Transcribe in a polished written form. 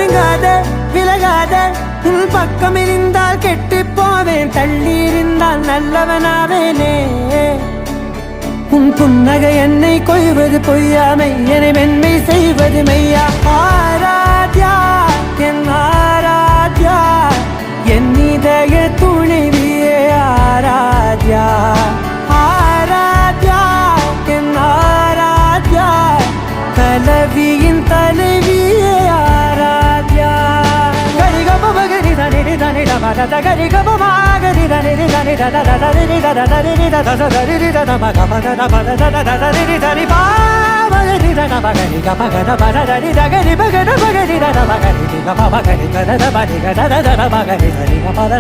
நெருங்காதே விலகாதே உன் பக்கம் இருந்தால் கெட்டு போவேன் தள்ளி இருந்தால் நல்லவனாவேனே உன் புன்னகை என்னை கொய்வது பொய்யாமை என்னை மென்மை செய்வது மெய்யா ஆராத்யா என் ஆராத்யா என் இதய துணைவியே ஆராத்யா ஆராத்யா என் ஆராத்யா கலவியின் தலைவியே ஆராத்யா கரிகபமகரி தனி தனி தமத கரிகபமாகரி தனி தனி தத தரி தத தரி தத தரி தத மகமத மத தத தரி தரி பாமகரி தன மகரி கமகத மத தரி தகரி மகத மகரி தன மகரி கம மகரி தத மகரி தத தத மகரி தரி கமத